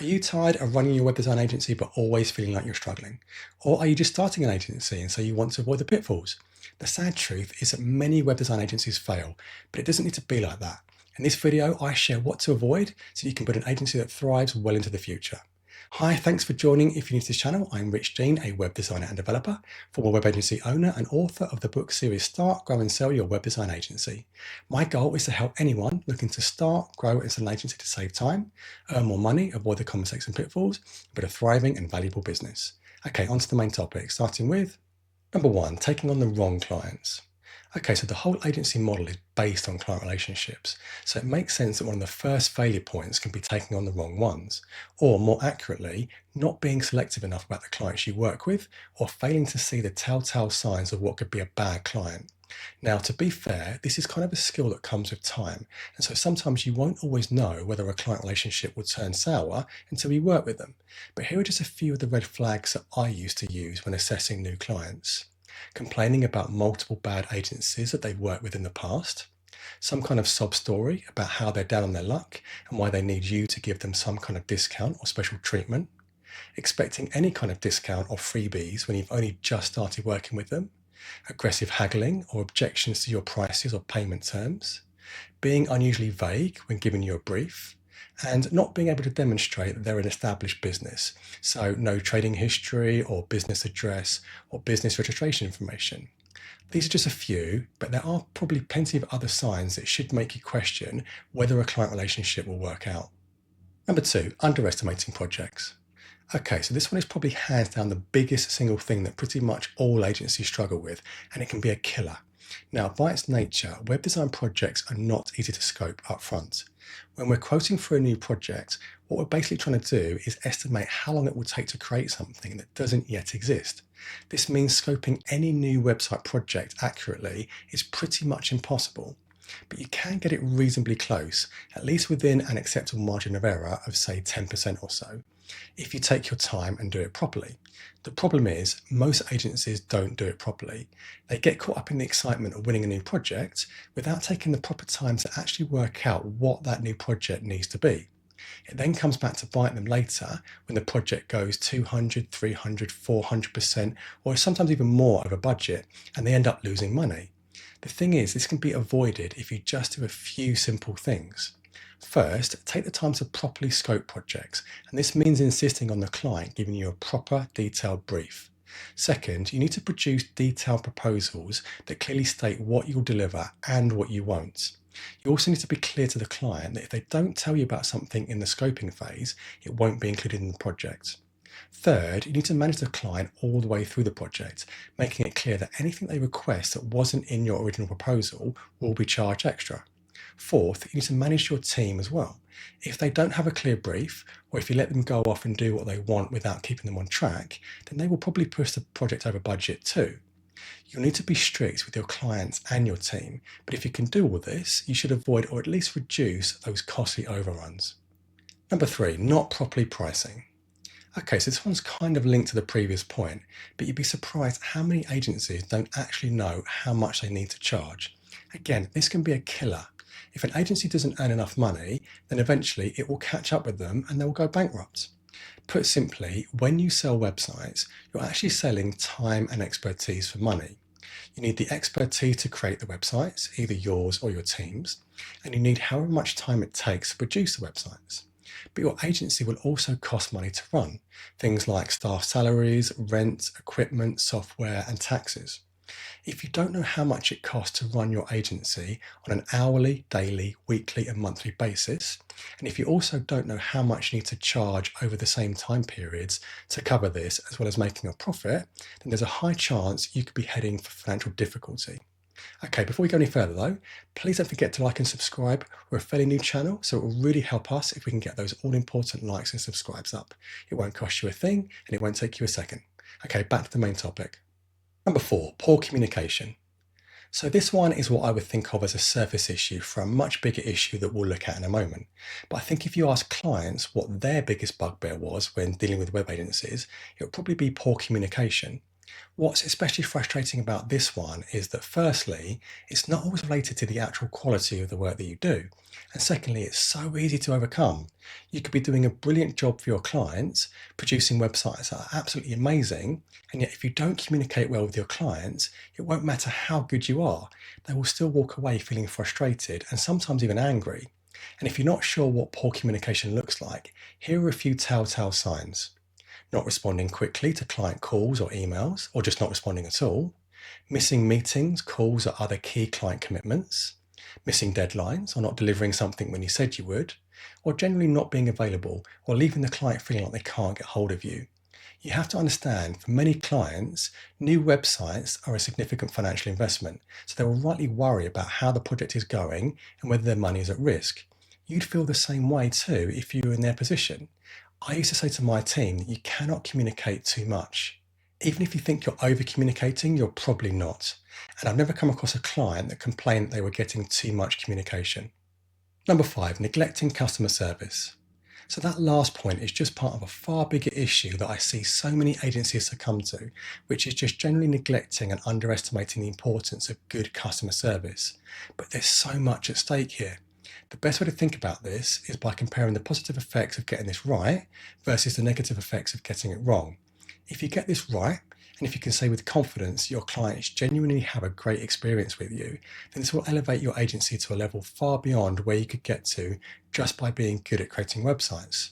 Are you tired of running your web design agency but always feeling like you're struggling? Or are you just starting an agency and so you want to avoid the pitfalls? The sad truth is that many web design agencies fail, but it doesn't need to be like that. In this video, I share what to avoid so you can build an agency that thrives well into the future. Hi, thanks for joining. If you're new to this channel, I'm Rich Dean, a web designer and developer, former web agency owner and author of the book series Start, Grow and Sell Your Web Design Agency. My goal is to help anyone looking to start, grow and sell an agency to save time, earn more money, avoid the common mistakes and pitfalls, build a thriving and valuable business. Okay, on to the main topic, starting with number one, taking on the wrong clients. Okay, so the whole agency model is based on client relationships. So it makes sense that one of the first failure points can be taking on the wrong ones, or more accurately, not being selective enough about the clients you work with, or failing to see the telltale signs of what could be a bad client. Now, to be fair, this is kind of a skill that comes with time. And so sometimes you won't always know whether a client relationship will turn sour until you work with them. But here are just a few of the red flags that I used to use when assessing new clients. Complaining about multiple bad agencies that they've worked with in the past, some kind of sob story about how they're down on their luck and why they need you to give them some kind of discount or special treatment, expecting any kind of discount or freebies when you've only just started working with them, aggressive haggling or objections to your prices or payment terms, being unusually vague when giving you a brief, and not being able to demonstrate that they're an established business. So no trading history or business address or business registration information. These are just a few, but there are probably plenty of other signs that should make you question whether a client relationship will work out. Number two, underestimating projects. Okay, so this one is probably hands down the biggest single thing that pretty much all agencies struggle with, and it can be a killer. Now, by its nature, web design projects are not easy to scope up front. When we're quoting for a new project, what we're basically trying to do is estimate how long it will take to create something that doesn't yet exist. This means scoping any new website project accurately is pretty much impossible. But you can get it reasonably close, at least within an acceptable margin of error of say 10% or so, if you take your time and do it properly. The problem is most agencies don't do it properly. They get caught up in the excitement of winning a new project without taking the proper time to actually work out what that new project needs to be. It then comes back to bite them later when the project goes 200, 300, 400%, or sometimes even more over budget, and they end up losing money. The thing is, this can be avoided if you just do a few simple things. First, take the time to properly scope projects, and this means insisting on the client giving you a proper, detailed brief. Second, you need to produce detailed proposals that clearly state what you'll deliver and what you won't. You also need to be clear to the client that if they don't tell you about something in the scoping phase, it won't be included in the project. Third, you need to manage the client all the way through the project, making it clear that anything they request that wasn't in your original proposal will be charged extra. Fourth, you need to manage your team as well. If they don't have a clear brief, or if you let them go off and do what they want without keeping them on track, then they will probably push the project over budget too. You'll need to be strict with your clients and your team, but if you can do all this, you should avoid or at least reduce those costly overruns. Number three, not properly pricing. Okay, so this one's kind of linked to the previous point, but you'd be surprised how many agencies don't actually know how much they need to charge. Again, this can be a killer. If an agency doesn't earn enough money, then eventually it will catch up with them and they'll go bankrupt. Put simply, when you sell websites, you're actually selling time and expertise for money. You need the expertise to create the websites, either yours or your team's, and you need however much time it takes to produce the websites. But your agency will also cost money to run, things like staff salaries, rent, equipment, software, and taxes. If you don't know how much it costs to run your agency on an hourly, daily, weekly, and monthly basis, and if you also don't know how much you need to charge over the same time periods to cover this, as well as making a profit, then there's a high chance you could be heading for financial difficulty. Okay, before we go any further though, please don't forget to like and subscribe. We're a fairly new channel, so it will really help us if we can get those all-important likes and subscribes up. It won't cost you a thing, and it won't take you a second. Okay, back to the main topic. Number four, poor communication. So this one is what I would think of as a surface issue for a much bigger issue that we'll look at in a moment. But I think if you ask clients what their biggest bugbear was when dealing with web agencies, it would probably be poor communication. What's especially frustrating about this one is that firstly, it's not always related to the actual quality of the work that you do. And secondly, it's so easy to overcome. You could be doing a brilliant job for your clients, producing websites that are absolutely amazing, and yet if you don't communicate well with your clients, it won't matter how good you are. They will still walk away feeling frustrated and sometimes even angry. And if you're not sure what poor communication looks like, here are a few telltale signs: not responding quickly to client calls or emails, or just not responding at all, missing meetings, calls, or other key client commitments, missing deadlines or not delivering something when you said you would, or generally not being available or leaving the client feeling like they can't get hold of you. You have to understand, for many clients, new websites are a significant financial investment, so they will rightly worry about how the project is going and whether their money is at risk. You'd feel the same way too if you were in their position. I used to say to my team that you cannot communicate too much. Even if you think you're over communicating, you're probably not. And I've never come across a client that complained that they were getting too much communication. Number 5, neglecting customer service. So that last point is just part of a far bigger issue that I see so many agencies succumb to, which is just generally neglecting and underestimating the importance of good customer service. But there's so much at stake here. The best way to think about this is by comparing the positive effects of getting this right versus the negative effects of getting it wrong. If you get this right, and if you can say with confidence your clients genuinely have a great experience with you, then this will elevate your agency to a level far beyond where you could get to just by being good at creating websites.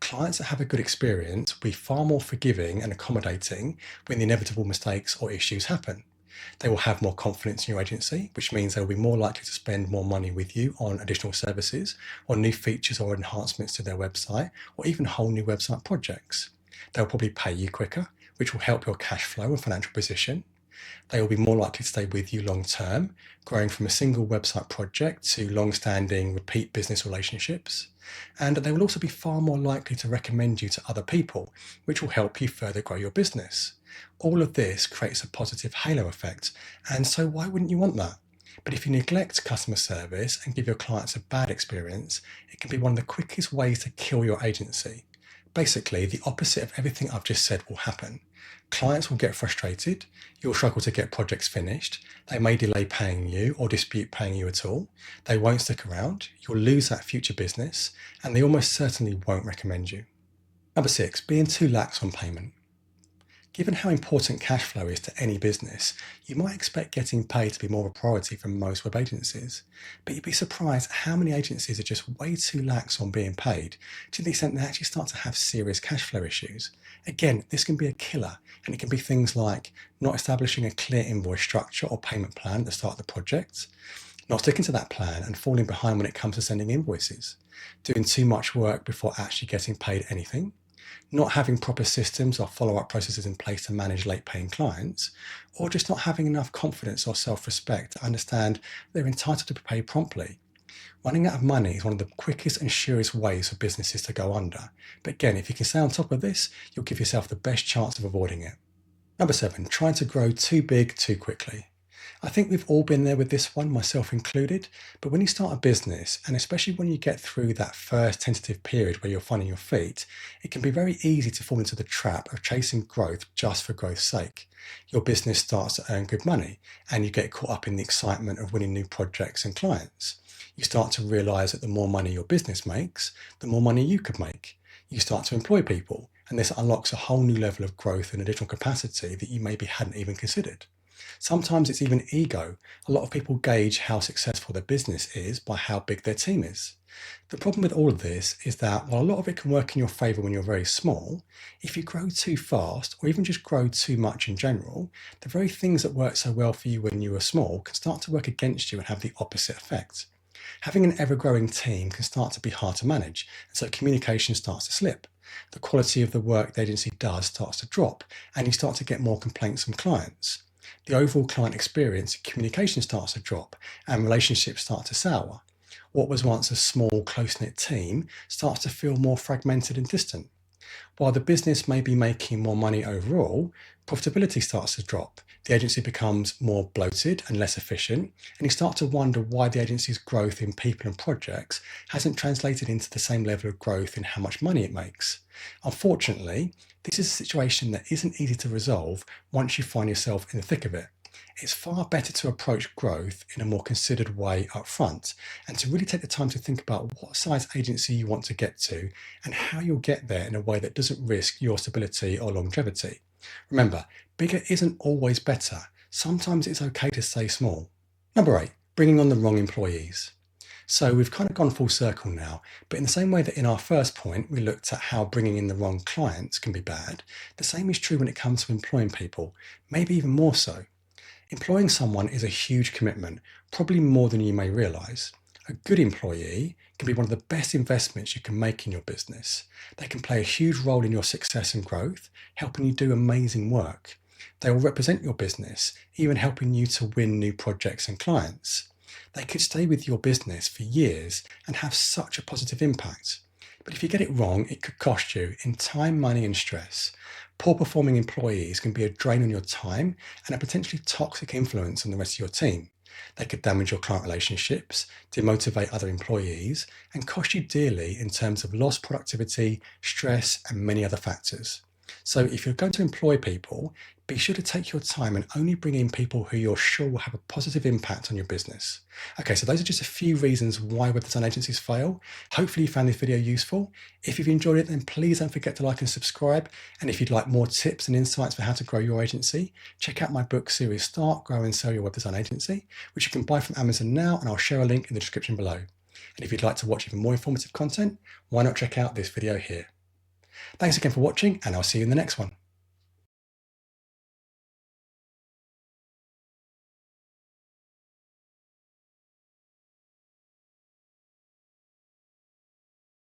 Clients that have a good experience will be far more forgiving and accommodating when the inevitable mistakes or issues happen. They will have more confidence in your agency, which means they will be more likely to spend more money with you on additional services, or new features or enhancements to their website, or even whole new website projects. They'll probably pay you quicker, which will help your cash flow and financial position. They will be more likely to stay with you long term, growing from a single website project to long-standing repeat business relationships. And they will also be far more likely to recommend you to other people, which will help you further grow your business. All of this creates a positive halo effect, and so why wouldn't you want that? But if you neglect customer service and give your clients a bad experience, it can be one of the quickest ways to kill your agency. Basically, the opposite of everything I've just said will happen. Clients will get frustrated, you'll struggle to get projects finished, they may delay paying you or dispute paying you at all, they won't stick around, you'll lose that future business, and they almost certainly won't recommend you. Number 6, being too lax on payment. Given how important cash flow is to any business, you might expect getting paid to be more of a priority for most web agencies. But you'd be surprised how many agencies are just way too lax on being paid, to the extent they actually start to have serious cash flow issues. Again, this can be a killer, and it can be things like not establishing a clear invoice structure or payment plan at the start of the project, not sticking to that plan and falling behind when it comes to sending invoices, doing too much work before actually getting paid anything, not having proper systems or follow-up processes in place to manage late-paying clients, or just not having enough confidence or self-respect to understand they're entitled to be paid promptly. Running out of money is one of the quickest and surest ways for businesses to go under. But again, if you can stay on top of this, you'll give yourself the best chance of avoiding it. Number 7, trying to grow too big too quickly. I think we've all been there with this one, myself included, but when you start a business, and especially when you get through that first tentative period where you're finding your feet, it can be very easy to fall into the trap of chasing growth just for growth's sake. Your business starts to earn good money, and you get caught up in the excitement of winning new projects and clients. You start to realize that the more money your business makes, the more money you could make. You start to employ people, and this unlocks a whole new level of growth and additional capacity that you maybe hadn't even considered. Sometimes it's even ego. A lot of people gauge how successful their business is by how big their team is. The problem with all of this is that while a lot of it can work in your favor when you're very small, if you grow too fast or even just grow too much in general, the very things that work so well for you when you were small can start to work against you and have the opposite effect. Having an ever-growing team can start to be hard to manage, and so communication starts to slip. The quality of the work the agency does starts to drop, and you start to get more complaints from clients. The overall client experience and communication starts to drop, and relationships start to sour. What was once a small, close-knit team starts to feel more fragmented and distant. While the business may be making more money overall, profitability starts to drop. The agency becomes more bloated and less efficient, and you start to wonder why the agency's growth in people and projects hasn't translated into the same level of growth in how much money it makes. Unfortunately, this is a situation that isn't easy to resolve once you find yourself in the thick of it. It's far better to approach growth in a more considered way up front and to really take the time to think about what size agency you want to get to and how you'll get there in a way that doesn't risk your stability or longevity. Remember, bigger isn't always better. Sometimes it's okay to stay small. Number 8, bringing on the wrong employees. So we've kind of gone full circle now, but in the same way that in our first point we looked at how bringing in the wrong clients can be bad, the same is true when it comes to employing people, maybe even more so. Employing someone is a huge commitment, probably more than you may realize. A good employee can be one of the best investments you can make in your business. They can play a huge role in your success and growth, helping you do amazing work. They will represent your business, even helping you to win new projects and clients. They could stay with your business for years and have such a positive impact. But if you get it wrong, it could cost you in time, money, and stress. Poor performing employees can be a drain on your time and a potentially toxic influence on the rest of your team. They could damage your client relationships, demotivate other employees, and cost you dearly in terms of lost productivity, stress, and many other factors. So if you're going to employ people, be sure to take your time and only bring in people who you're sure will have a positive impact on your business. Okay, so those are just a few reasons why web design agencies fail. Hopefully you found this video useful. If you've enjoyed it, then please don't forget to like and subscribe. And if you'd like more tips and insights for how to grow your agency, check out my book series Start, Grow and Sell Your Web Design Agency, which you can buy from Amazon now, and I'll share a link in the description below. And if you'd like to watch even more informative content, why not check out this video here. Thanks again for watching, and I'll see you in the next one.